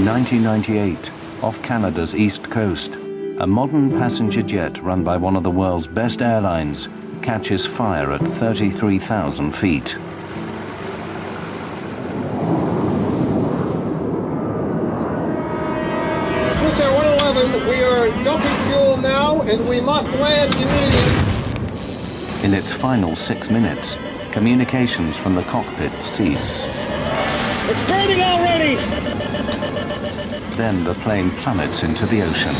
In 1998, off Canada's east coast, a modern passenger jet run by one of the world's best airlines catches fire at 33,000 feet. Swissair 111, we are dumping fuel now and we must land immediately. In its final 6 minutes, communications from the cockpit cease. It's burning already! Then the plane plummets into the ocean.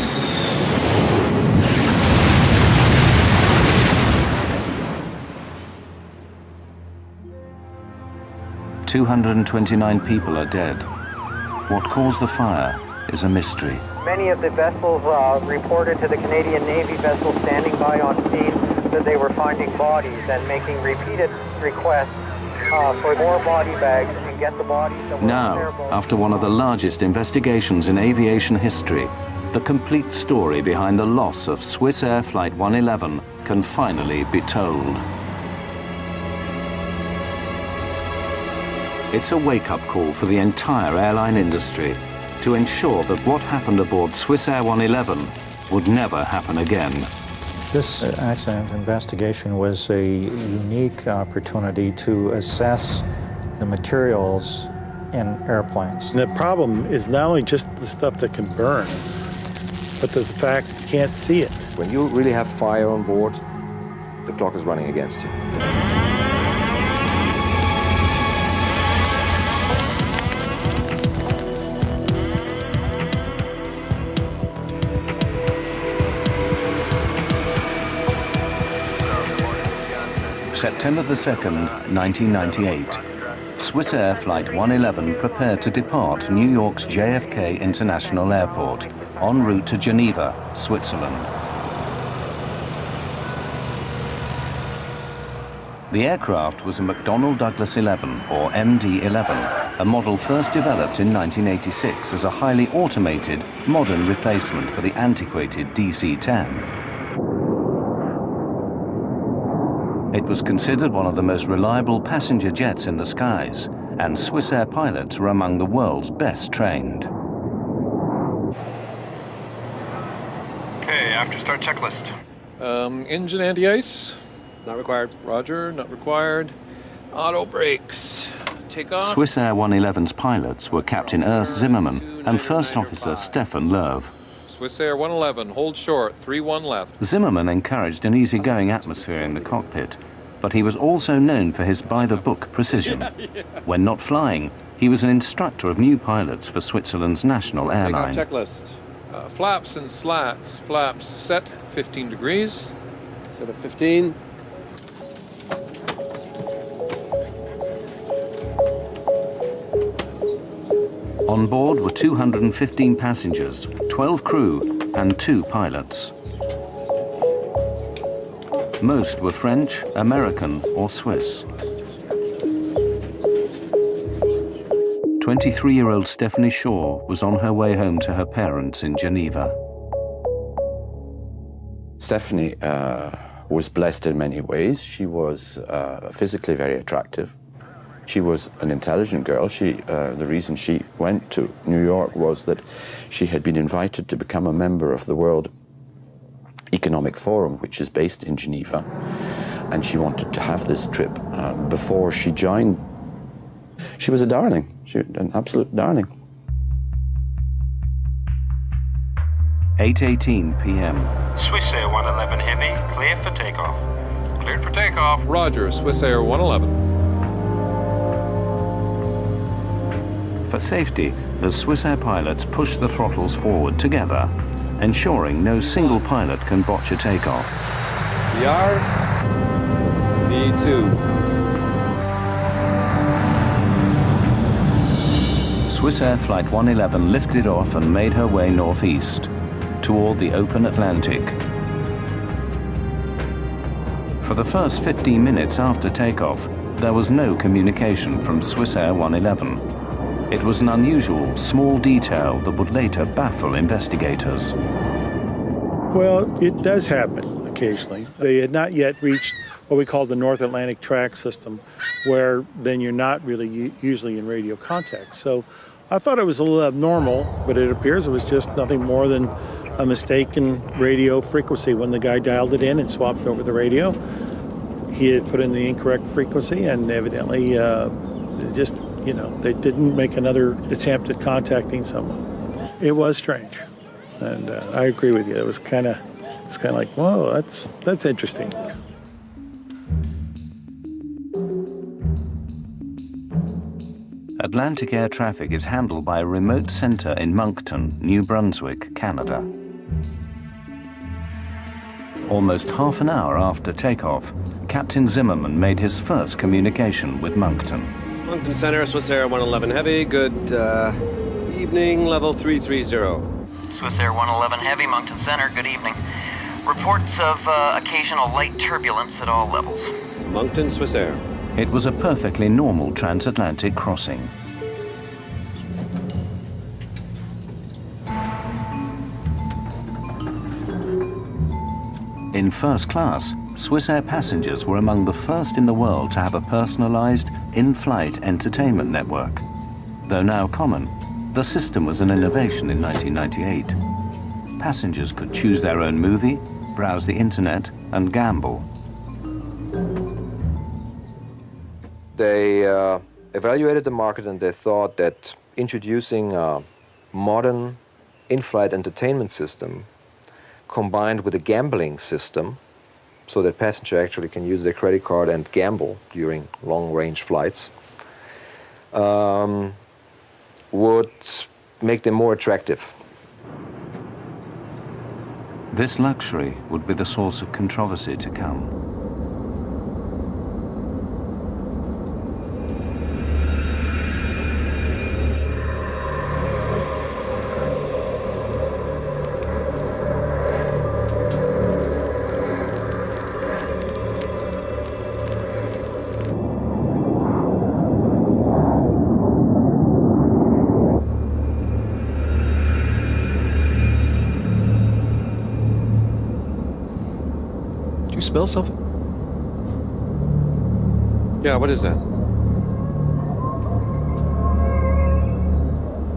"229 people are dead. What caused the fire is a mystery." Many of the vessels reported to the Canadian Navy vessels standing by on scene that they were finding bodies and making repeated requests for more body bags and get the bodies that were Now, after one of the largest investigations in aviation history, the complete story behind the loss of Swissair Flight 111 can finally be told. It's a wake-up call for the entire airline industry to ensure that what happened aboard Swissair 111 would never happen again. This accident investigation was a unique opportunity to assess the materials in airplanes. And the problem is not only just the stuff that can burn, but the fact you can't see it. When you really have fire on board, the clock is running against you. September the 2nd, 1998. Swissair Flight 111 prepared to depart New York's JFK International Airport en route to Geneva, Switzerland. The aircraft was a McDonnell Douglas 11, or MD-11, a model first developed in 1986 as a highly automated, modern replacement for the antiquated DC-10. It was considered one of the most reliable passenger jets in the skies, and Swissair pilots were among the world's best trained. Okay, after start checklist. Engine anti-ice. Not required. Roger, not required. Auto brakes. Take off. Swissair 111's pilots were Captain Urs Zimmerman and First Officer Stefan Loew. Swissair 111, hold short, 3-1 left. Zimmerman encouraged an easygoing atmosphere in the cockpit, but he was also known for his by-the-book precision. When not flying, he was an instructor of new pilots for Switzerland's national airline. Takeoff checklist. Flaps and slats. Flaps set 15 degrees. Set at 15. On board were 215 passengers, 12 crew, and 2 pilots. Most were French, American, or Swiss. 23-year-old Stephanie Shaw was on her way home to her parents in Geneva. Stephanie was blessed in many ways. She was physically very attractive. She was an intelligent girl. The reason she went to New York was that she had been invited to become a member of the World Economic Forum, which is based in Geneva, and she wanted to have this trip before she joined. She was a darling, an absolute darling. 8:18 p.m. Swissair 111 Heavy, clear for takeoff. Cleared for takeoff. Roger, Swissair 111. For safety, the Swissair pilots push the throttles forward together, ensuring no single pilot can botch a takeoff. VR, V2. Swissair Flight 111 lifted off and made her way northeast, toward the open Atlantic. For the first 15 minutes after takeoff, there was no communication from Swissair 111. It was an unusual, small detail that would later baffle investigators. Well, it does happen occasionally. They had not yet reached what we call the North Atlantic track system, where then you're not really usually in radio contact. So I thought it was a little abnormal, but it appears it was just nothing more than a mistaken radio frequency. When the guy dialed it in and swapped over the radio, he had put in the incorrect frequency, and evidently they didn't make another attempt at contacting someone. It was strange, and I agree with you. It's kind of like, whoa, that's interesting. Atlantic air traffic is handled by a remote centre in Moncton, New Brunswick, Canada. Almost half an hour after takeoff, Captain Zimmerman made his first communication with Moncton. Moncton Center, Swissair 111 Heavy, good evening, level 330. Swissair 111 Heavy, Moncton Center, good evening. Reports of occasional light turbulence at all levels. Moncton, Swissair. It was a perfectly normal transatlantic crossing. In first class, Swissair passengers were among the first in the world to have a personalized in-flight entertainment network. Though now common, the system was an innovation in 1998. Passengers could choose their own movie, browse the internet, and gamble. They evaluated the market, and they thought that introducing a modern in-flight entertainment system combined with a gambling system, so that passengers actually can use their credit card and gamble during long-range flights, would make them more attractive. This luxury would be the source of controversy to come. You smell something? Yeah, what is that?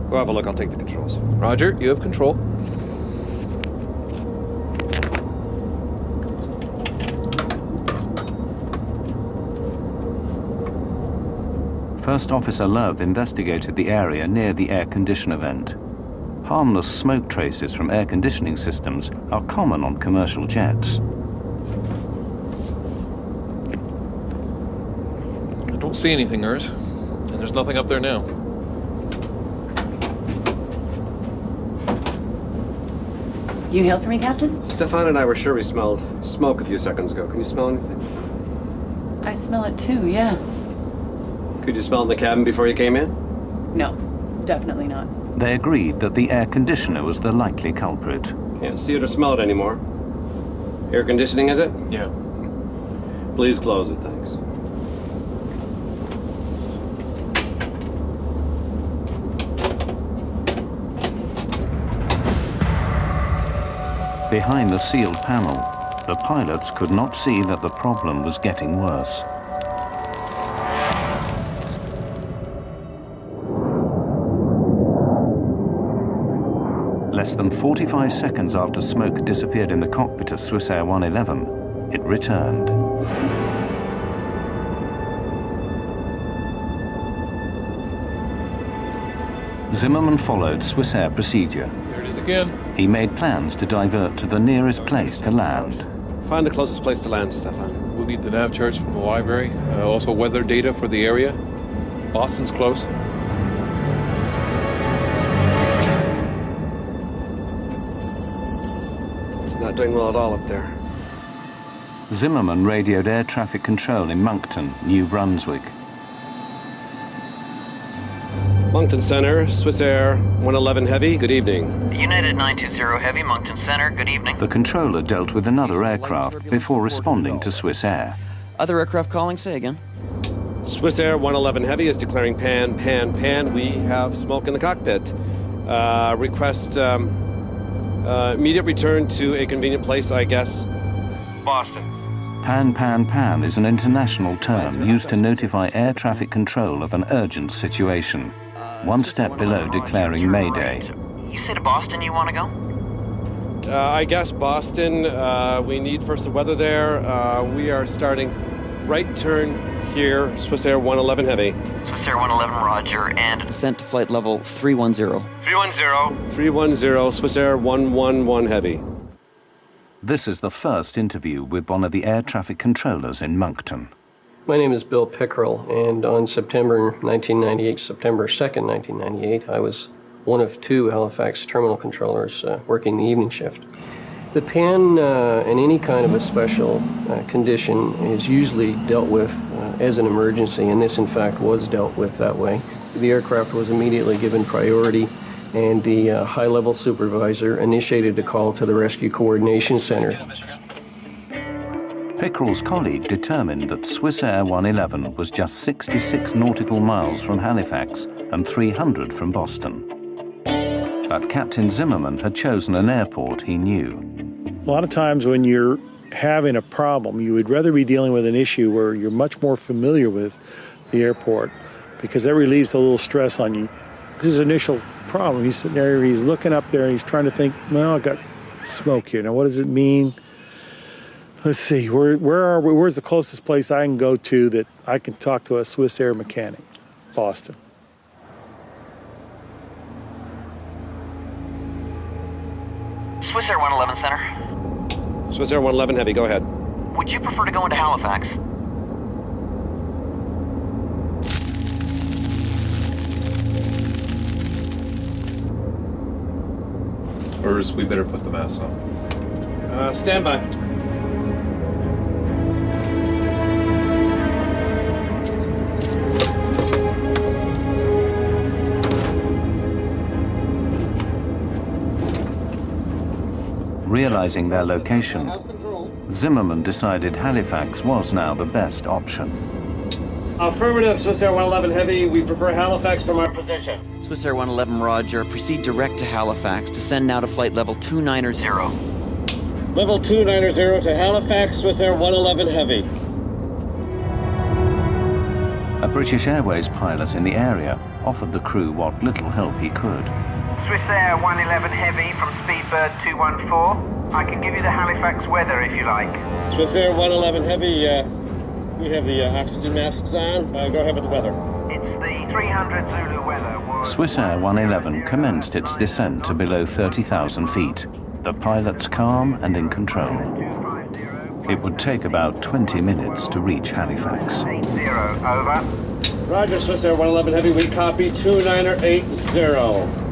Go have a look, I'll take the controls. Roger, you have control. First Officer Loew investigated the area near the air conditioner vent. Harmless smoke traces from air conditioning systems are common on commercial jets. I don't see anything, Urs. And there's nothing up there now. You hailed for me, Captain? Stefan and I were sure we smelled smoke a few seconds ago. Can you smell anything? I smell it too, yeah. Could you smell in the cabin before you came in? No, definitely not. They agreed that the air conditioner was the likely culprit. Can't see it or smell it anymore. Air conditioning, is it? Yeah. Please close it, thanks. Behind the sealed panel, the pilots could not see that the problem was getting worse. Less than 45 seconds after smoke disappeared in the cockpit of Swissair 111, it returned. Zimmerman followed Swissair procedure. There it is again. He made plans to divert to the nearest place to land. Find the closest place to land, Stefan. We'll need the nav charts from the library. Also weather data for the area. Boston's close. It's not doing well at all up there. Zimmerman radioed air traffic control in Moncton, New Brunswick. Moncton Center, Swissair 111 Heavy, good evening. United 920 Heavy, Moncton Center, good evening. The controller dealt with another aircraft before responding to Swissair. Other aircraft calling, say again. Swissair 111 Heavy is declaring pan. We have smoke in the cockpit. Request immediate return to a convenient place, I guess. Boston. Pan is an international term used to notify air traffic control of an urgent situation. one step below declaring Mayday. You say to Boston you want to go? I guess Boston. We need first the weather there. We are starting right turn here, Swissair 111 Heavy. Swissair 111, roger, and... Descent to flight level 310. 310. 310, Swissair 111 Heavy. This is the first interview with one of the air traffic controllers in Moncton. My name is Bill Pickerel, and on September 2nd, 1998, I was one of two Halifax terminal controllers working the evening shift. The PAN in any kind of a special condition is usually dealt with as an emergency, and this in fact was dealt with that way. The aircraft was immediately given priority, and the high-level supervisor initiated a call to the Rescue Coordination Center. Pickerel's colleague determined that Swissair 111 was just 66 nautical miles from Halifax and 300 from Boston. But Captain Zimmerman had chosen an airport he knew. A lot of times when you're having a problem, you would rather be dealing with an issue where you're much more familiar with the airport, because that relieves a little stress on you. This is his initial problem. He's sitting there, he's looking up there, and he's trying to think, well, I got smoke here. Now, what does it mean? Let's see, where are we? Where's the closest place I can go to that I can talk to a Swissair mechanic? Boston. Swissair 111 Center. Swissair 111 Heavy, go ahead. Would you prefer to go into Halifax? Urs, we better put the masks on. Stand by. Realizing their location, Zimmerman decided Halifax was now the best option. Affirmative, Swissair 111 Heavy. We prefer Halifax from our position. Swissair 111, roger. Proceed direct to Halifax. Descend now to flight level 290. Level 290 to Halifax, Swissair 111 Heavy. A British Airways pilot in the area offered the crew what little help he could. Swissair 111 Heavy from Speedbird 214. I can give you the Halifax weather if you like. Swissair 111 Heavy, we have the oxygen masks on. Go ahead with the weather. It's the 300 Zulu weather. Swissair 111 commenced its descent to below 30,000 feet. The pilots calm and in control. It would take about 20 minutes to reach Halifax. 80, over. Roger, Swissair 111 Heavy, we copy 2980.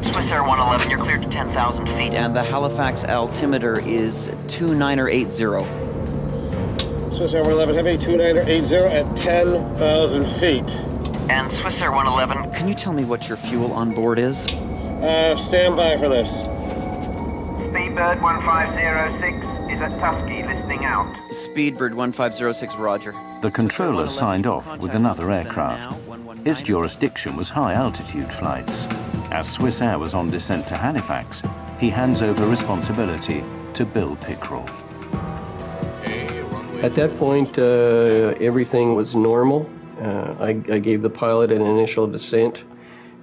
Swissair 111, you're cleared to 10,000 feet. And the Halifax altimeter is 2980. Swissair 111 Heavy, 2980 at 10,000 feet. And Swissair 111, Can you tell me what your fuel on board is? Stand by for this. Speedbird 1506 is at Tusky, listening out. Speedbird 1506, roger. The controller signed off with another aircraft. His jurisdiction was high-altitude flights. As Swissair was on descent to Halifax, he hands over responsibility to Bill Pickerel. At that point, everything was normal. I gave the pilot an initial descent,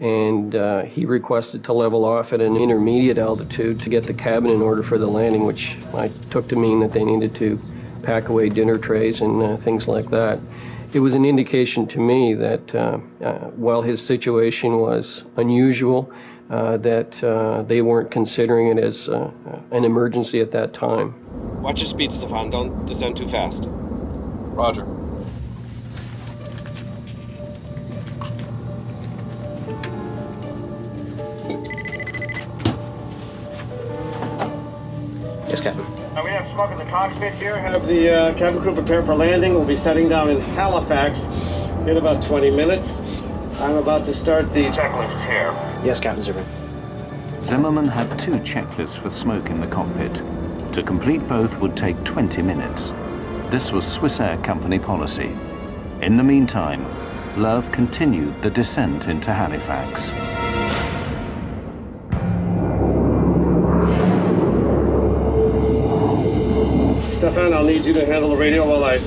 and he requested to level off at an intermediate altitude to get the cabin in order for the landing, which I took to mean that they needed to pack away dinner trays and things like that. It was an indication to me that while his situation was unusual, that they weren't considering it as an emergency at that time. Watch your speed, Stefan. Don't descend too fast. Roger. Yes, Captain. We have smoke in the cockpit here. Have the cabin crew prepare for landing. We'll be setting down in Halifax in about 20 minutes. I'm about to start the checklist here. Yes, Captain Zimmerman. Zimmerman had two checklists for smoke in the cockpit. To complete both would take 20 minutes. This was Swissair company policy. In the meantime, Love continued the descent into Halifax. Stefan, I'll need you to handle the radio while I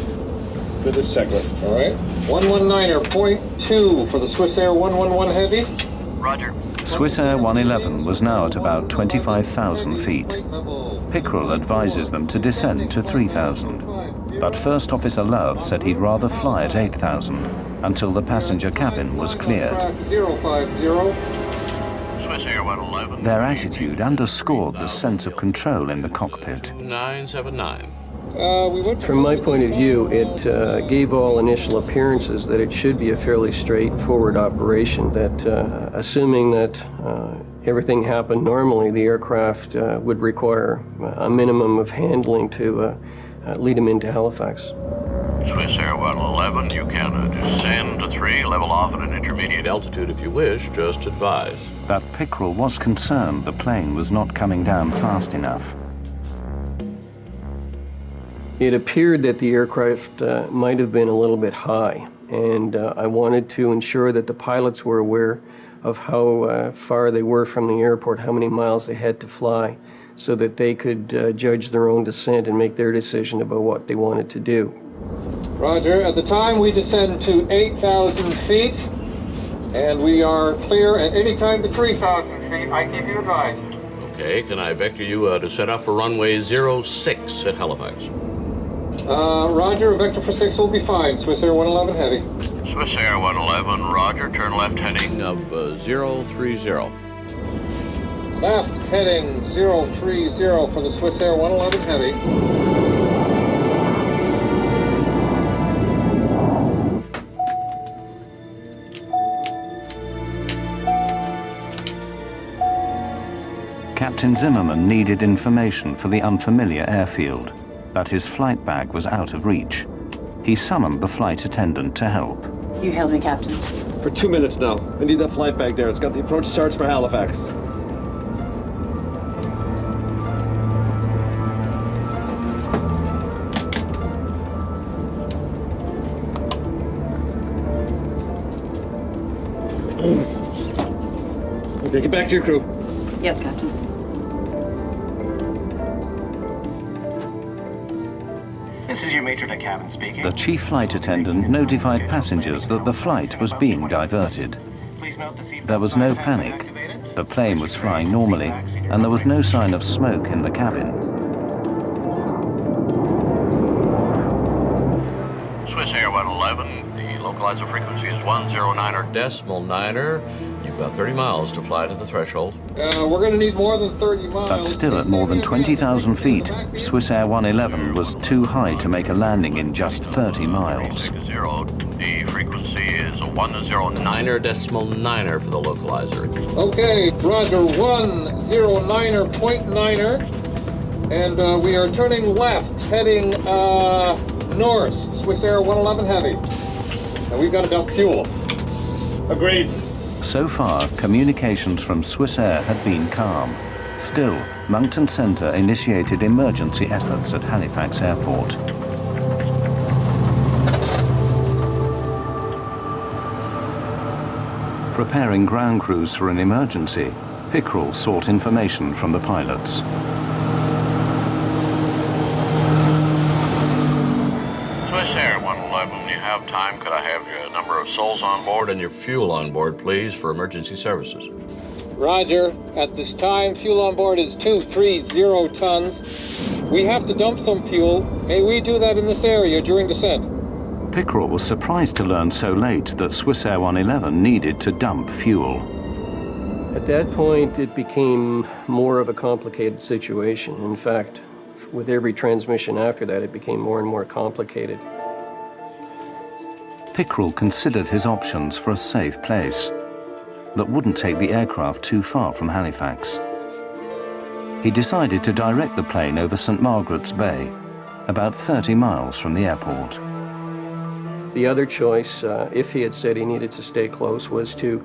do this checklist, all right? 119.2 for the Swissair 111 Heavy. Roger. Swissair 111 was now at about 25,000 feet. Pickrell advises them to descend to 3,000. But First Officer Loew said he'd rather fly at 8,000 until the passenger cabin was cleared. 050. Swissair 111. Their attitude underscored the sense of control in the cockpit. 979. From my point of view, it gave all initial appearances that it should be a fairly straightforward operation, that assuming that everything happened normally, the aircraft would require a minimum of handling to lead them into Halifax. Swissair 111, you can descend to 3, level off at an intermediate altitude if you wish, just advise. But Pickrell was concerned the plane was not coming down fast enough. It appeared that the aircraft might have been a little bit high, and I wanted to ensure that the pilots were aware of how far they were from the airport, how many miles they had to fly, so that they could judge their own descent and make their decision about what they wanted to do. Roger. At the time, we descend to 8,000 feet, and we are clear at any time to 3,000 feet. I keep you advised. Okay, can I vector you to set up for runway 06 at Halifax? Roger, vector for 6 will be fine. Swissair 111 heavy. Swissair 111, roger, turn left heading of 030. Left heading 030 for the Swissair 111 heavy. Captain Zimmerman needed information for the unfamiliar airfield, but his flight bag was out of reach. He summoned the flight attendant to help. You hailed me, Captain. For 2 minutes now. I need that flight bag there. It's got the approach charts for Halifax. Okay, get back to your crew. Yes, Captain. This is your matron at cabin speaking. The chief flight attendant notified passengers that the flight was being diverted. There was no panic. The plane was flying normally, and there was no sign of smoke in the cabin. Swissair 111, the localizer frequency is 109.9. You've got 30 miles to fly to the threshold. We're going to need more than 30 miles. But still at more than 20,000 feet, Swissair 111 was too high to make a landing in just 30 miles. The frequency is 109.9 for the localizer. Okay, roger, 109.9, and we are turning left, heading north, Swissair 111 heavy. And we've got to dump fuel. Agreed. So far, communications from Swissair had been calm. Still, Moncton Centre initiated emergency efforts at Halifax Airport. Preparing ground crews for an emergency, Pickrell sought information from the pilots. Swissair 111, you have time. Could I have your number of souls on board and your fuel on board, please, for emergency services? Roger. At this time, fuel on board is 230 tons. We have to dump some fuel. May we do that in this area during descent? Pickrell was surprised to learn so late that Swissair 111 needed to dump fuel. At that point, it became more of a complicated situation. In fact, with every transmission after that, it became more and more complicated. Pickrell considered his options for a safe place that wouldn't take the aircraft too far from Halifax. He decided to direct the plane over St. Margaret's Bay, about 30 miles from the airport. The other choice, if he had said he needed to stay close, was to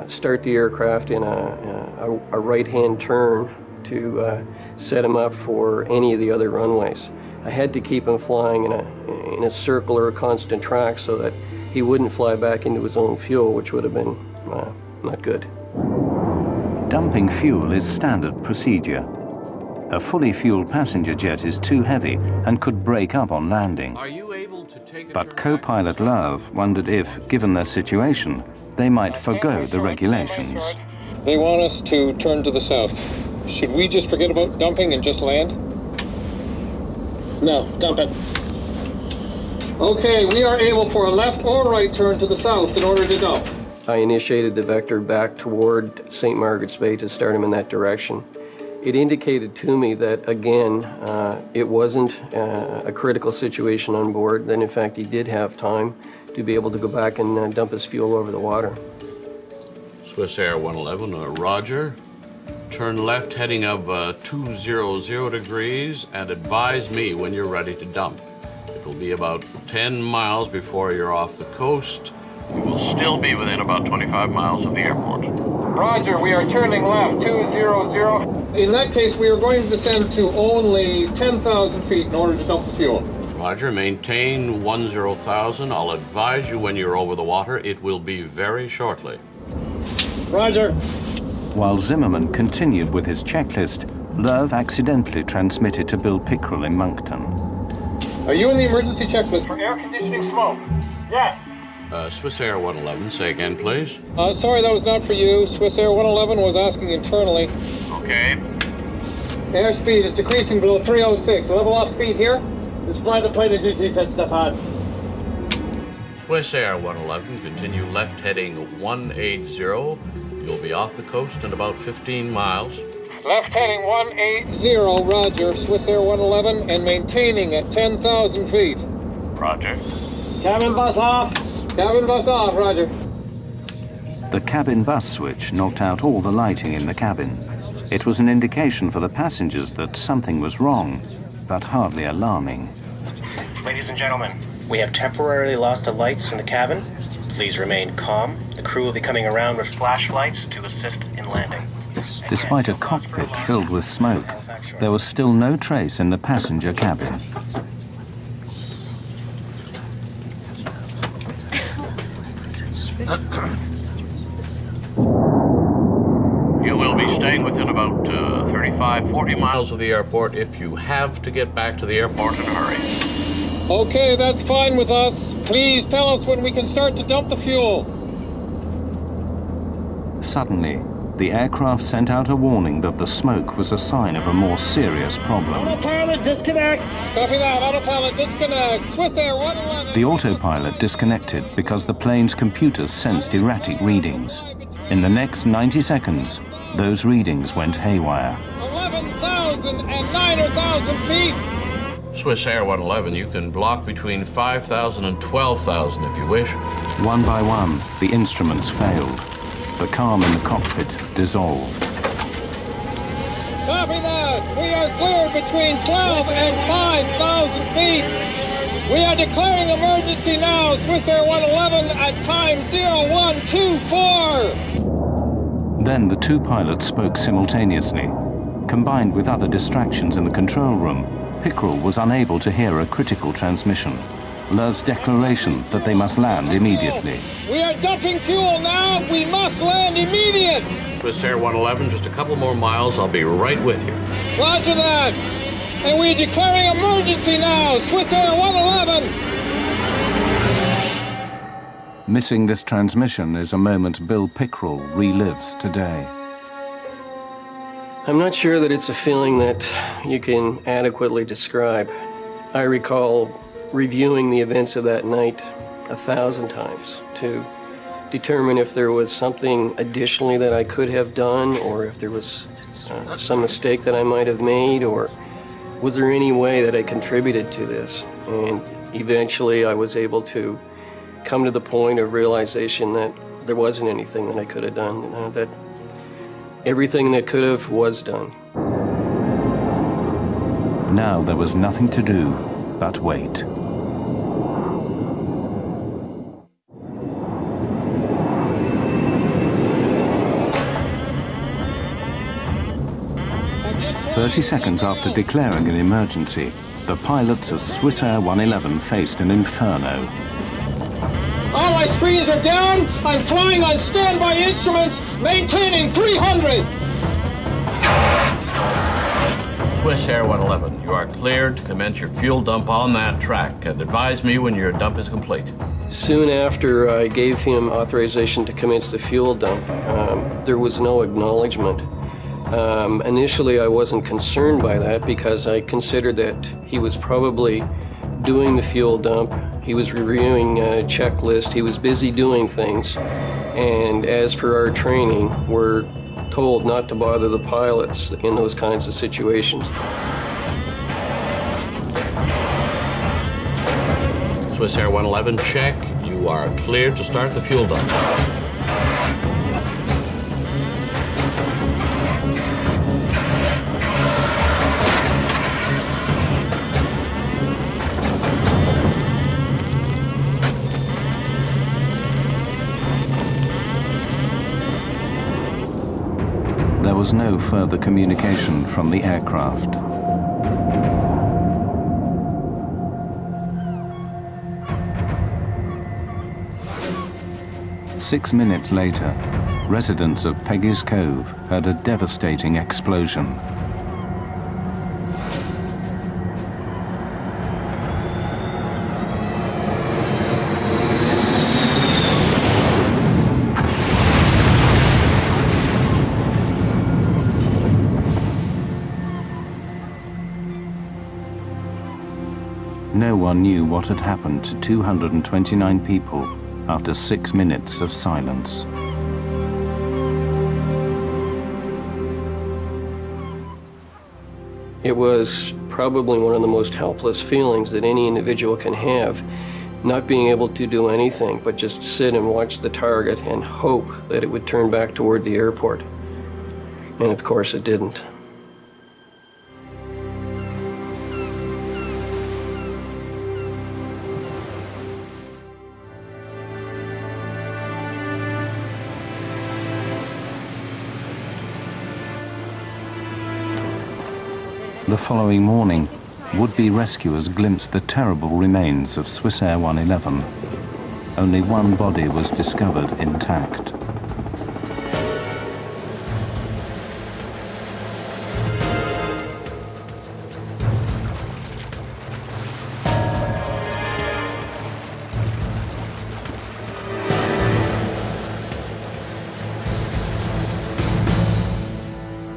start the aircraft in a right-hand turn to set him up for any of the other runways. I had to keep him flying in a circle or a constant track so that he wouldn't fly back into his own fuel, which would have been not good. Dumping fuel is standard procedure. A fully fueled passenger jet is too heavy and could break up on landing. Are you able to take But co-pilot Loew wondered if, given their situation, they might forgo the regulations. They want us to turn to the south. Should we just forget about dumping and just land? No, dump it. Okay, we are able for a left or right turn to the south in order to dump. I initiated the vector back toward St. Margaret's Bay to start him in that direction. It indicated to me that, again, it wasn't a critical situation on board, that in fact he did have time to be able to go back and dump his fuel over the water. Swissair 111, roger. Turn left heading of 200 degrees and advise me when you're ready to dump. It will be about 10 miles before you're off the coast. We will still be within about 25 miles of the airport. Roger, we are turning left, 200. In that case, we are going to descend to only 10,000 feet in order to dump the fuel. Roger, maintain 10,000. I'll advise you when you're over the water. It will be very shortly. Roger. While Zimmerman continued with his checklist, Loew accidentally transmitted to Bill Pickrell in Moncton. Are you in the emergency checklist for air conditioning smoke? Yes. Swissair 111, say again, please. Sorry, that was not for you. Swissair 111 was asking internally. Okay. Airspeed is decreasing below 306. Level off speed here. Just fly the plane as you see fit, Stefan. Swissair 111, continue left heading 180. You'll be off the coast in about 15 miles. Left heading 180, roger. Swissair 111 and maintaining at 10,000 feet. Roger. Cabin bus off. Cabin bus off, roger. The cabin bus switch knocked out all the lighting in the cabin. It was an indication for the passengers that something was wrong, but hardly alarming. Ladies and gentlemen, we have temporarily lost the lights in the cabin. Please remain calm. The crew will be coming around with flashlights to assist in landing. Despite a cockpit filled with smoke, there was still no trace in the passenger cabin. You will be staying within about 35, 40 miles of the airport if you have to get back to the airport in a hurry. Okay, that's fine with us. Please tell us when we can start to dump the fuel. Suddenly, the aircraft sent out a warning that the smoke was a sign of a more serious problem. Autopilot, disconnect. Copy that, autopilot, disconnect. Swissair 111. The autopilot disconnected because the plane's computers sensed erratic readings. In the next 90 seconds, those readings went haywire. 11,000 and 9,000 feet. Swissair 111, you can block between 5,000 and 12,000 if you wish. One by one, the instruments failed. The calm in the cockpit dissolved. Copy that. We are cleared between 12 and 5,000 feet. We are declaring emergency now. Swissair 111 at time 0124. Then the two pilots spoke simultaneously. Combined with other distractions in the control room, Pickrell was unable to hear a critical transmission. Loew's declaration that they must land immediately. We are dumping fuel now. We must land immediate. Swissair 111, just a couple more miles. I'll be right with you. Roger that. And we're declaring emergency now. Swissair 111. Missing this transmission is a moment Bill Pickrell relives today. I'm not sure that it's a feeling that you can adequately describe. I recall reviewing the events of that night 1,000 times to determine if there was something additionally that I could have done, or if there was some mistake that I might have made, or was there any way that I contributed to this. And eventually I was able to come to the point of realization that there wasn't anything that I could have done, that everything that could have was done. Now there was nothing to do but wait. "30 seconds after declaring an emergency, the pilots of Swissair 111 faced an inferno. All my screens are down. I'm flying on standby instruments, maintaining 300. Swissair 111, you are cleared to commence your fuel dump on that track, and advise me when your dump is complete. Soon after I gave him authorization to commence the fuel dump, there was no acknowledgement. Initially, I wasn't concerned by that because I considered that he was probably doing the fuel dump. He was reviewing a checklist. He was busy doing things. And as per our training, we're told not to bother the pilots in those kinds of situations. Swissair 111, check. You are cleared to start the fuel dump. There was no further communication from the aircraft. Six minutes later, residents of Peggy's Cove heard a devastating explosion. No one knew what had happened to 229 people after 6 minutes of silence. It was probably one of the most helpless feelings that any individual can have, not being able to do anything but just sit and watch the target and hope that it would turn back toward the airport. And of course it didn't. The following morning, would-be rescuers glimpsed the terrible remains of Swissair 111. Only one body was discovered intact.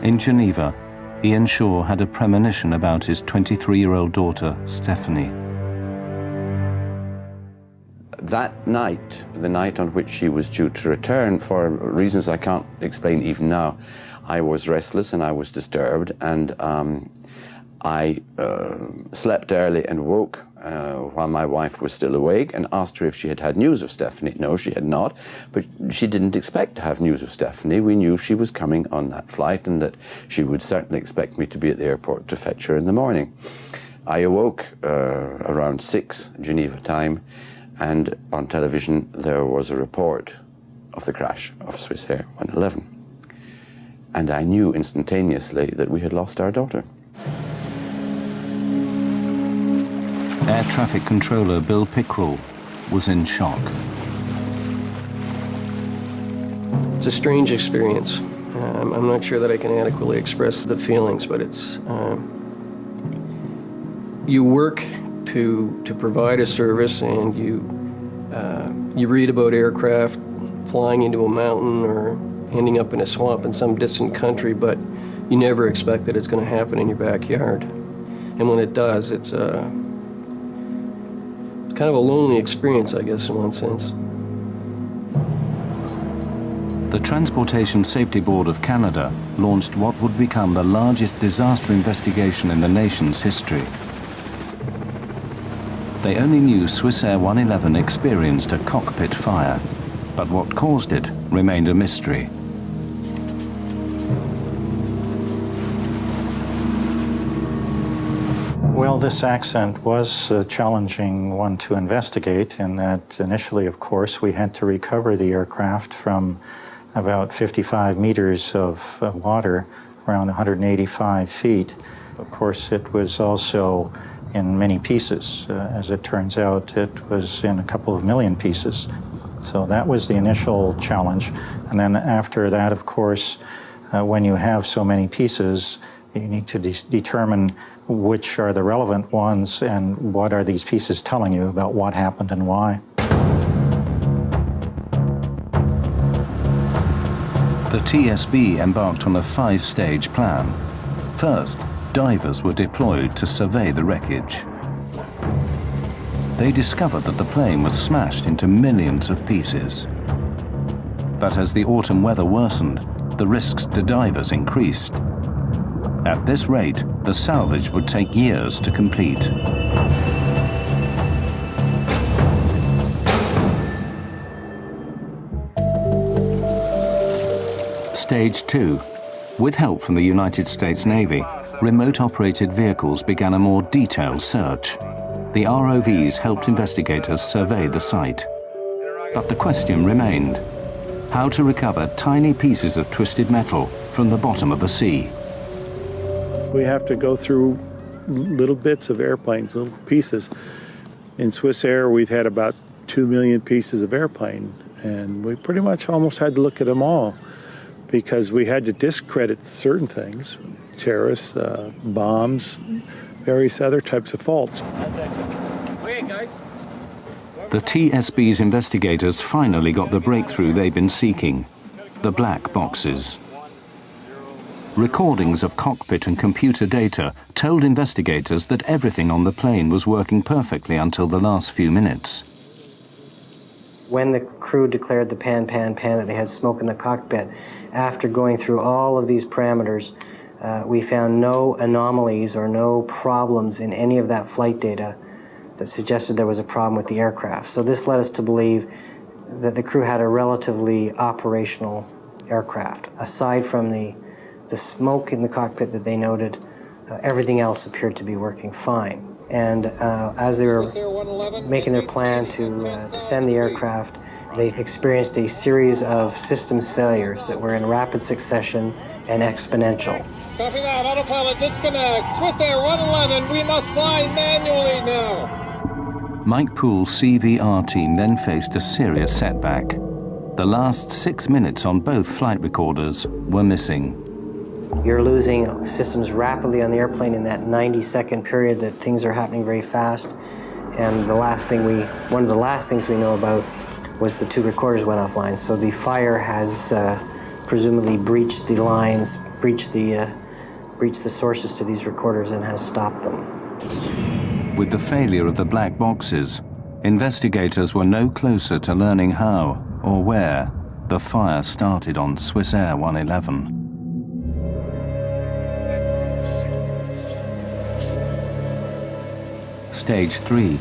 In Geneva, Ian Shaw had a premonition about his 23-year-old daughter, Stephanie. That night, the night on which she was due to return, for reasons I can't explain even now, I was restless and I was disturbed, and I slept early and woke while my wife was still awake and asked her if she had had news of Stephanie. No, she had not, but she didn't expect to have news of Stephanie. We knew she was coming on that flight and that she would certainly expect me to be at the airport to fetch her in the morning. I awoke around 6 Geneva time, and on television there was a report of the crash of Swissair 111. And I knew instantaneously that we had lost our daughter. Air traffic controller Bill Pickrell was in shock. It's a strange experience. I'm not sure that I can adequately express the feelings, but it's you work to provide a service, and you read about aircraft flying into a mountain or ending up in a swamp in some distant country, but you never expect that it's going to happen in your backyard. And when it does, it's kind of a lonely experience, I guess, in one sense. The Transportation Safety Board of Canada launched what would become the largest disaster investigation in the nation's history. They only knew Swissair 111 experienced a cockpit fire, but what caused it remained a mystery. Well, this accident was a challenging one to investigate, in that initially, of course, we had to recover the aircraft from about 55 meters of water, around 185 feet. Of course, it was also in many pieces. As it turns out, it was in a couple of million pieces. So that was the initial challenge. And then after that, of course, when you have so many pieces, you need to determine which are the relevant ones and what are these pieces telling you about what happened and why. TSB embarked on a 5-stage plan. First, divers were deployed to survey the wreckage. They discovered that the plane was smashed into millions of pieces. But as the autumn weather worsened, the risks to divers increased. At this rate, the salvage would take years to complete. Stage 2. With help from the United States Navy, remote-operated vehicles began a more detailed search. The ROVs helped investigators survey the site. But the question remained: how to recover tiny pieces of twisted metal from the bottom of the sea? We have to go through little bits of airplanes, little pieces. In Swissair, we've had about 2 million pieces of airplane, and we pretty much almost had to look at them all because we had to discredit certain things, terrorists, bombs, various other types of faults. The TSB's investigators finally got the breakthrough they've been seeking: the black boxes. Recordings of cockpit and computer data told investigators that everything on the plane was working perfectly until the last few minutes. When the crew declared the pan, that they had smoke in the cockpit, after going through all of these parameters, we found no anomalies or no problems in any of that flight data that suggested there was a problem with the aircraft. So this led us to believe that the crew had a relatively operational aircraft. Aside from the smoke in the cockpit that they noted, everything else appeared to be working fine. And as they were making their plan to descend the aircraft, they experienced a series of systems failures that were in rapid succession and exponential. Copy that, autopilot disconnect. Swissair 111, we must fly manually now. Mike Poole's CVR team then faced a serious setback. The last 6 minutes on both flight recorders were missing. You're losing systems rapidly on the airplane in that 90-second period that things are happening very fast. And one of the last things we know about was the 2 recorders went offline. So the fire has presumably breached the lines, breached the sources to these recorders and has stopped them. With the failure of the black boxes, investigators were no closer to learning how or where the fire started on Swissair 111. Stage 3.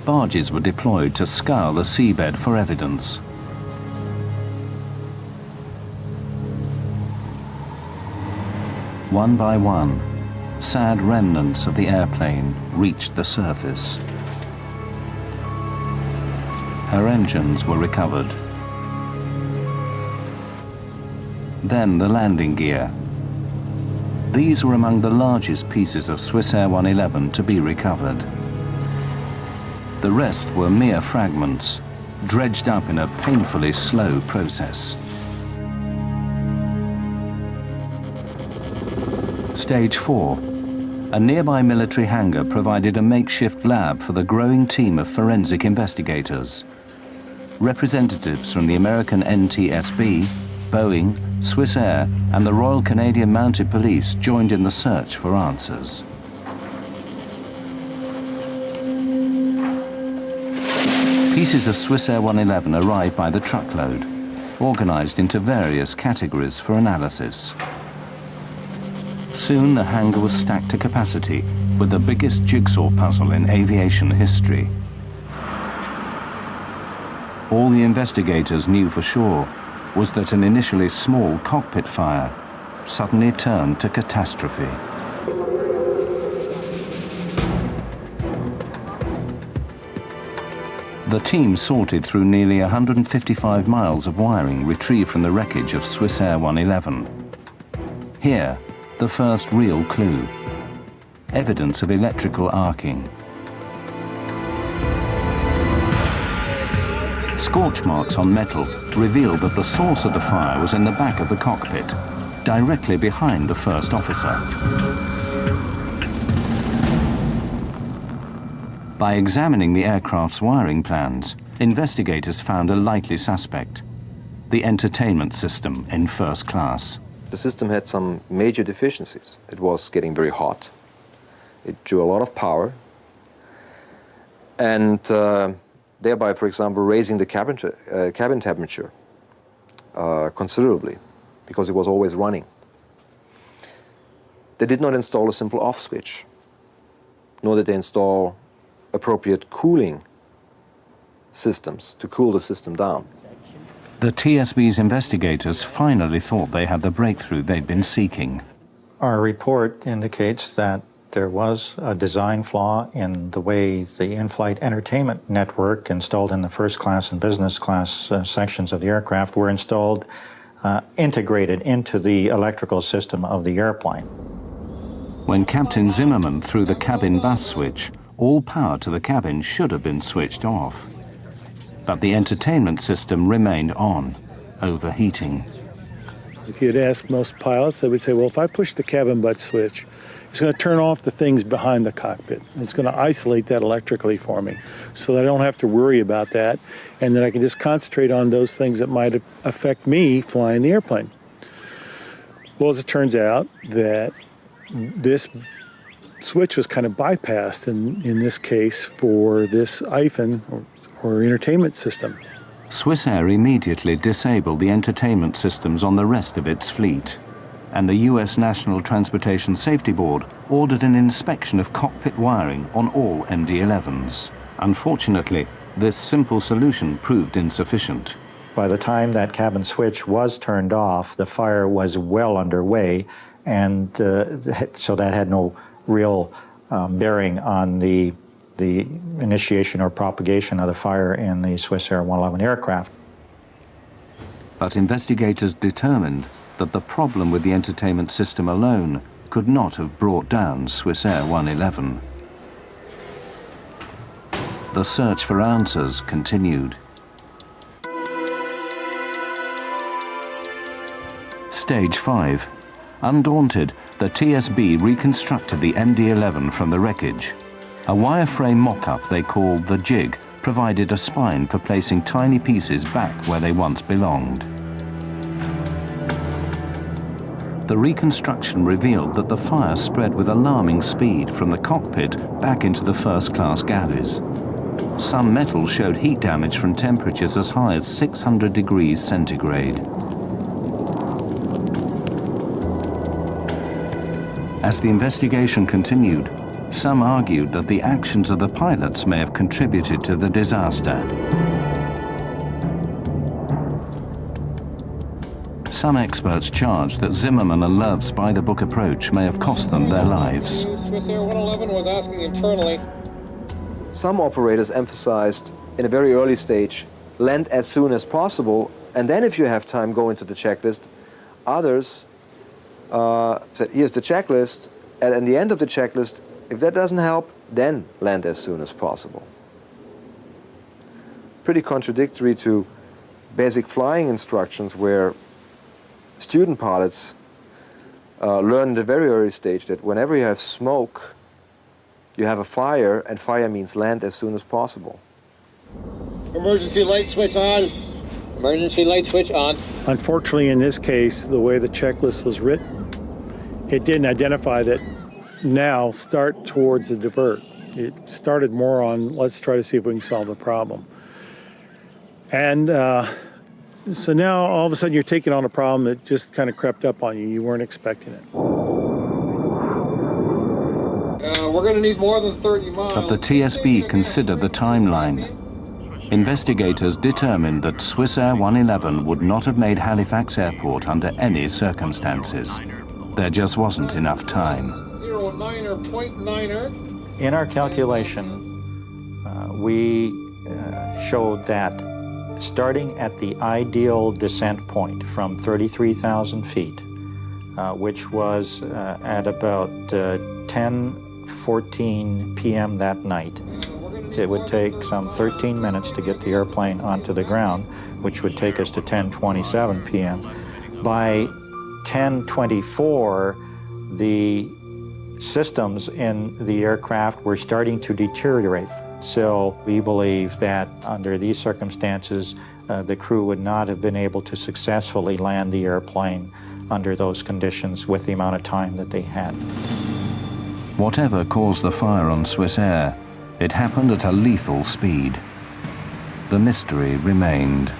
Barges were deployed to scour the seabed for evidence. One by one, sad remnants of the airplane reached the surface. Her engines were recovered. Then the landing gear. These were among the largest pieces of Swissair 111 to be recovered. The rest were mere fragments, dredged up in a painfully slow process. Stage 4. A nearby military hangar provided a makeshift lab for the growing team of forensic investigators. Representatives from the American NTSB, Boeing, Swissair, and the Royal Canadian Mounted Police joined in the search for answers. Pieces of Swissair 111 arrived by the truckload, organized into various categories for analysis. Soon the hangar was stacked to capacity with the biggest jigsaw puzzle in aviation history. All the investigators knew for sure was that an initially small cockpit fire suddenly turned to catastrophe. The team sorted through nearly 155 miles of wiring retrieved from the wreckage of Swissair 111. Here, the first real clue: evidence of electrical arcing. Scorch marks on metal revealed that the source of the fire was in the back of the cockpit, directly behind the first officer. By examining the aircraft's wiring plans, investigators found a likely suspect: the entertainment system in first class. The system had some major deficiencies. It was getting very hot. It drew a lot of power. And thereby, for example, raising the cabin temperature considerably, because it was always running. They did not install a simple off switch, nor did they install appropriate cooling systems to cool the system down. The TSB's investigators finally thought they had the breakthrough they'd been seeking. Our report indicates that there was a design flaw in the way the in-flight entertainment network installed in the first class and business class sections of the aircraft were installed integrated into the electrical system of the airplane. When Captain Zimmerman threw the cabin bus switch, all power to the cabin should have been switched off. But the entertainment system remained on, overheating. If you'd ask most pilots, they would say, well, if I push the cabin butt switch, it's going to turn off the things behind the cockpit. It's going to isolate that electrically for me so that I don't have to worry about that, and that I can just concentrate on those things that might affect me flying the airplane. Well, as it turns out, that this switch was kind of bypassed in this case for this IFIN, or entertainment system. Swissair immediately disabled the entertainment systems on the rest of its fleet, and the US National Transportation Safety Board ordered an inspection of cockpit wiring on all MD-11s. Unfortunately, this simple solution proved insufficient. By the time that cabin switch was turned off, the fire was well underway, and so that had no real bearing on the initiation or propagation of the fire in the Swissair 111 aircraft. But investigators determined that the problem with the entertainment system alone could not have brought down Swissair 111. The search for answers continued. Stage 5. Undaunted, the TSB reconstructed the MD-11 from the wreckage. A wireframe mock-up they called the jig provided a spine for placing tiny pieces back where they once belonged. The reconstruction revealed that the fire spread with alarming speed from the cockpit back into the first-class galleys. Some metal showed heat damage from temperatures as high as 600 degrees centigrade. As the investigation continued, some argued that the actions of the pilots may have contributed to the disaster. Some experts charged that Zimmerman and Loew's by-the-book approach may have cost them their lives. Swissair 111 was asking internally. Some operators emphasized in a very early stage, land as soon as possible, and then if you have time, go into the checklist. Others said, here's the checklist, and at the end of the checklist, if that doesn't help, then land as soon as possible. Pretty contradictory to basic flying instructions where student pilots learn at a very early stage that whenever you have smoke, you have a fire, and fire means land as soon as possible. Emergency light switch on. Emergency light switch on. Unfortunately, in this case, the way the checklist was written, it didn't identify that now start towards the divert. It started more on let's try to see if we can solve the problem. And so now all of a sudden you're taking on a problem that just kind of crept up on you. You weren't expecting it. We're going to need more than 30 miles. But the TSB considered the timeline. Investigators determined that Swissair 111 would not have made Halifax Airport under any circumstances. There just wasn't enough time. In our calculation, we showed that starting at the ideal descent point from 33,000 feet, which was at about 10:14 p.m. that night, it would take some 13 minutes to get the airplane onto the ground, which would take us to 10:27 p.m. By 10:24, the systems in the aircraft were starting to deteriorate. So we believe that under these circumstances, the crew would not have been able to successfully land the airplane under those conditions with the amount of time that they had. Whatever caused the fire on Swissair, it happened at a lethal speed. The mystery remained.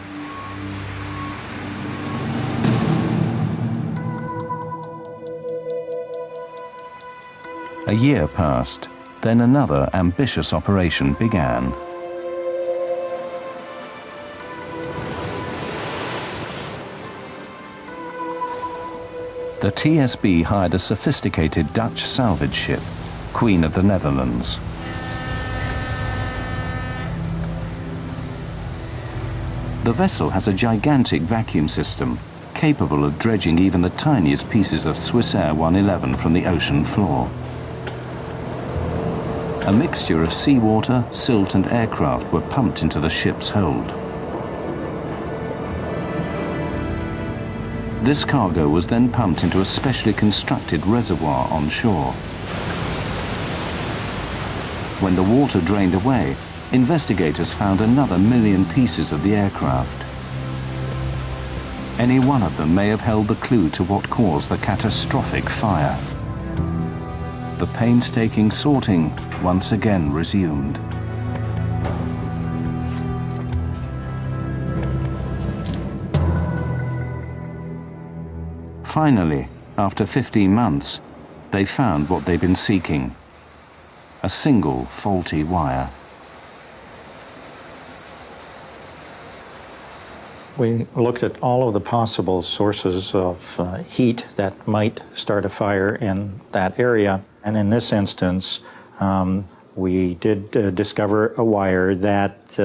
A year passed, then another ambitious operation began. The TSB hired a sophisticated Dutch salvage ship, Queen of the Netherlands. The vessel has a gigantic vacuum system, capable of dredging even the tiniest pieces of Swissair 111 from the ocean floor. A mixture of seawater, silt and aircraft were pumped into the ship's hold. This cargo was then pumped into a specially constructed reservoir on shore. When the water drained away, investigators found another 1 million pieces of the aircraft. Any one of them may have held the clue to what caused the catastrophic fire. The painstaking sorting once again resumed. Finally, after 15 months, they found what they'd been seeking: a single faulty wire. We looked at all of the possible sources of heat that might start a fire in that area, and in this instance, we did discover a wire that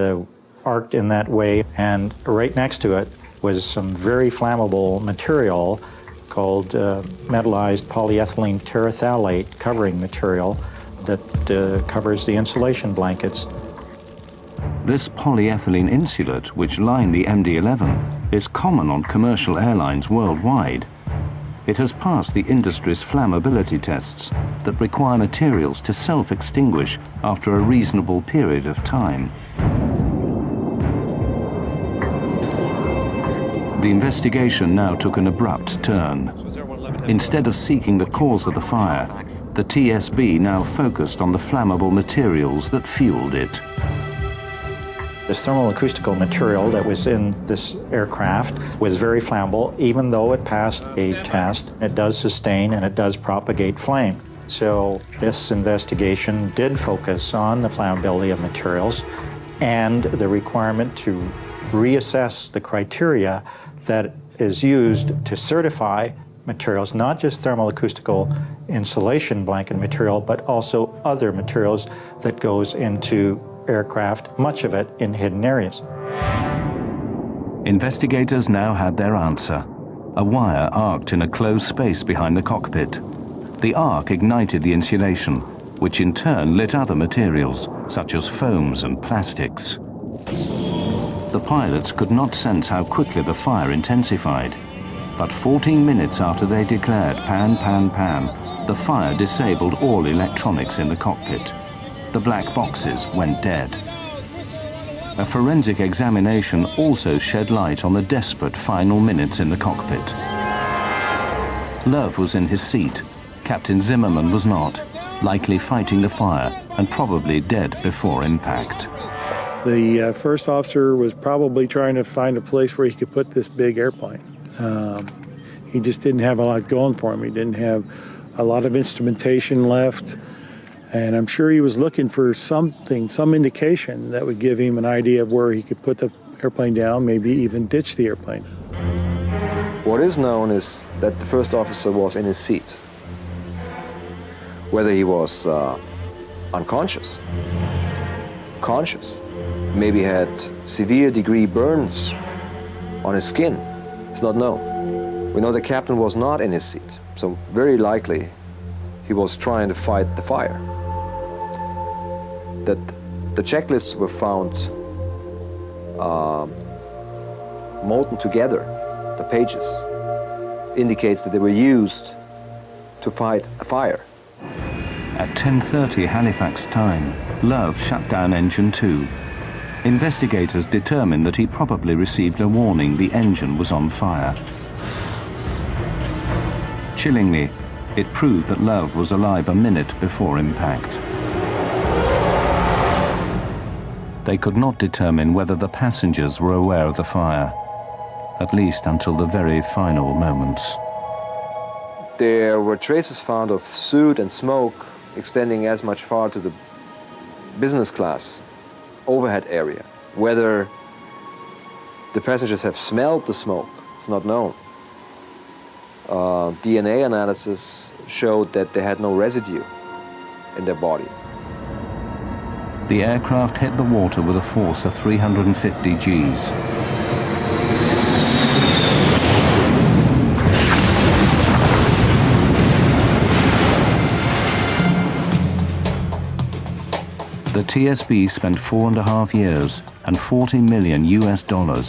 arced in that way, and right next to it was some very flammable material called metallized polyethylene terephthalate covering material that covers the insulation blankets. This polyethylene insulate, which lined the MD-11, is common on commercial airlines worldwide. It has passed the industry's flammability tests that require materials to self-extinguish after a reasonable period of time. The investigation now took an abrupt turn. Instead of seeking the cause of the fire, the TSB now focused on the flammable materials that fueled it. This thermal-acoustical material that was in this aircraft was very flammable, even though it passed a test. It does sustain and it does propagate flame. So this investigation did focus on the flammability of materials and the requirement to reassess the criteria that is used to certify materials, not just thermal-acoustical insulation blanket material, but also other materials that goes into aircraft, much of it in hidden areas. Investigators now had their answer. A wire arced in a closed space behind the cockpit. The arc ignited the insulation, which in turn lit other materials, such as foams and plastics. The pilots could not sense how quickly the fire intensified. But 14 minutes after they declared pan, pan, pan, the fire disabled all electronics in the cockpit. The black boxes went dead. A forensic examination also shed light on the desperate final minutes in the cockpit. Loew was in his seat. Captain Zimmerman was not, likely fighting the fire and probably dead before impact. The first officer was probably trying to find a place where he could put this big airplane. He just didn't have a lot going for him. He didn't have a lot of instrumentation left. And I'm sure he was looking for something, some indication that would give him an idea of where he could put the airplane down, maybe even ditch the airplane. What is known is that the first officer was in his seat. Whether he was unconscious, conscious, maybe had severe degree burns on his skin, it's not known. We know the captain was not in his seat, so very likely he was trying to fight the fire. That the checklists were found molten together, the pages, indicates that they were used to fight a fire. At 10:30 Halifax time, Loew shut down engine 2. Investigators determined that he probably received a warning the engine was on fire. Chillingly, it proved that Loew was alive a minute before impact. They could not determine whether the passengers were aware of the fire, at least until the very final moments. There were traces found of soot and smoke extending as much far to the business class overhead area. Whether the passengers have smelled the smoke, it's not known. DNA analysis showed that they had no residue in their body. The aircraft hit the water with a force of 350 Gs. The TSB spent 4.5 years and $40 million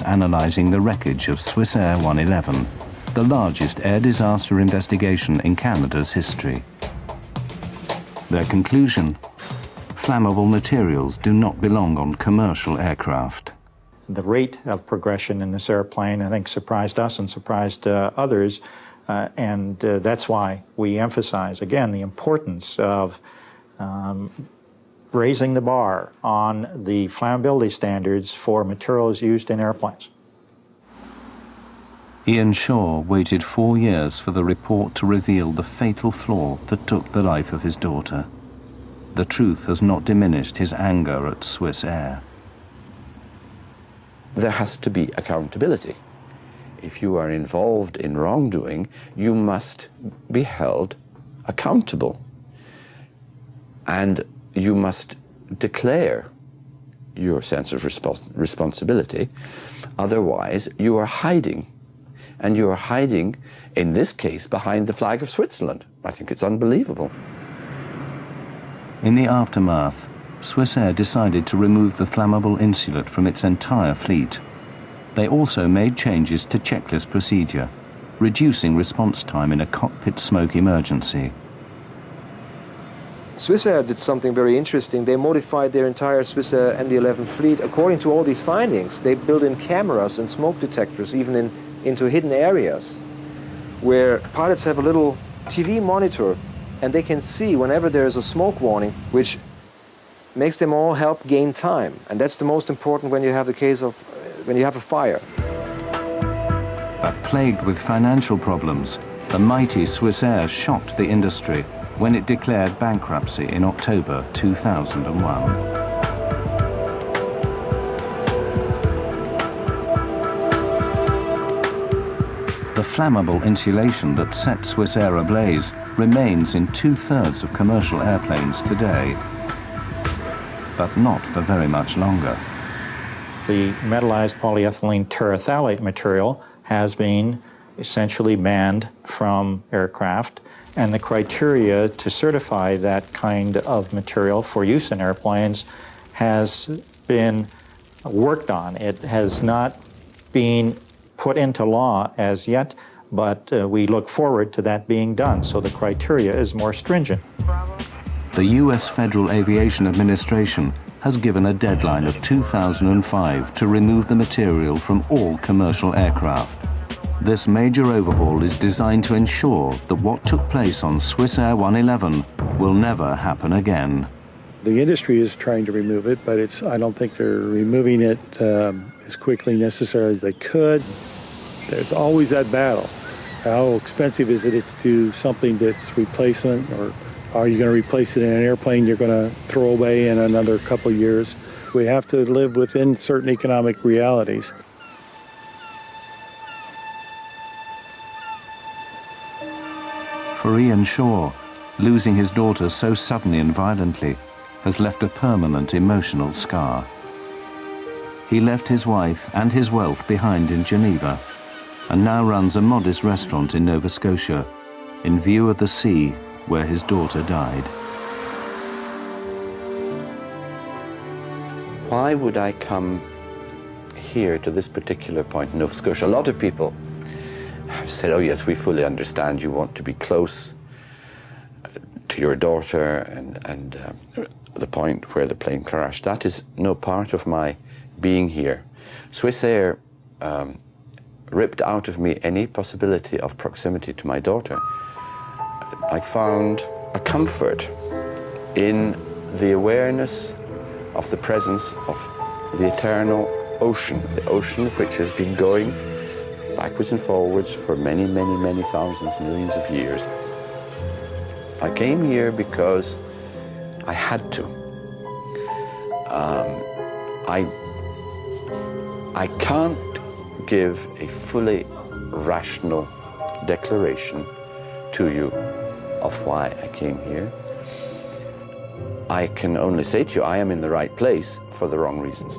analyzing the wreckage of Swissair 111, the largest air disaster investigation in Canada's history. Their conclusion: flammable materials do not belong on commercial aircraft. The rate of progression in this airplane, I think, surprised us and surprised others, and that's why we emphasize, again, the importance of raising the bar on the flammability standards for materials used in airplanes. Ian Shaw waited 4 years for the report to reveal the fatal flaw that took the life of his daughter. The truth has not diminished his anger at Swissair. There has to be accountability. If you are involved in wrongdoing, you must be held accountable. And you must declare your sense of responsibility. Otherwise, you are hiding. And you are hiding, in this case, behind the flag of Switzerland. I think it's unbelievable. In the aftermath, Swissair decided to remove the flammable insulate from its entire fleet. They also made changes to checklist procedure, reducing response time in a cockpit smoke emergency. Swissair did something very interesting. They modified their entire Swissair MD-11 fleet according to all these findings. They built in cameras and smoke detectors, even into hidden areas, where pilots have a little TV monitor and they can see whenever there is a smoke warning, which makes them all help gain time. And that's the most important when you have when you have a fire. But plagued with financial problems, the mighty Swissair shocked the industry when it declared bankruptcy in October 2001. The flammable insulation that set Swissair ablaze remains in 2/3 of commercial airplanes today, but not for very much longer. The metallized polyethylene terephthalate material has been essentially banned from aircraft, and the criteria to certify that kind of material for use in airplanes has been worked on. It has not been put into law as yet, but we look forward to that being done, so the criteria is more stringent. The U.S. Federal Aviation Administration has given a deadline of 2005 to remove the material from all commercial aircraft. This major overhaul is designed to ensure that what took place on Swissair 111 will never happen again. The industry is trying to remove it, but I don't think they're removing it as quickly necessary as they could. There's always that battle. How expensive is it to do something that's replacement, or are you going to replace it in an airplane you're going to throw away in another couple of years? We have to live within certain economic realities. For Ian Shaw, losing his daughter so suddenly and violently has left a permanent emotional scar. He left his wife and his wealth behind in Geneva, and now runs a modest restaurant in Nova Scotia, in view of the sea where his daughter died. Why would I come here to this particular point in Nova Scotia? A lot of people have said, oh yes, we fully understand you want to be close to your daughter and the point where the plane crashed. That is no part of my being here. Swissair ripped out of me any possibility of proximity to my daughter. I found a comfort in the awareness of the presence of the eternal ocean, the ocean which has been going backwards and forwards for many, many, many thousands, millions of years. I came here because I had to. I can't give a fully rational declaration to you of why I came here. I can only say to you, I am in the right place for the wrong reasons.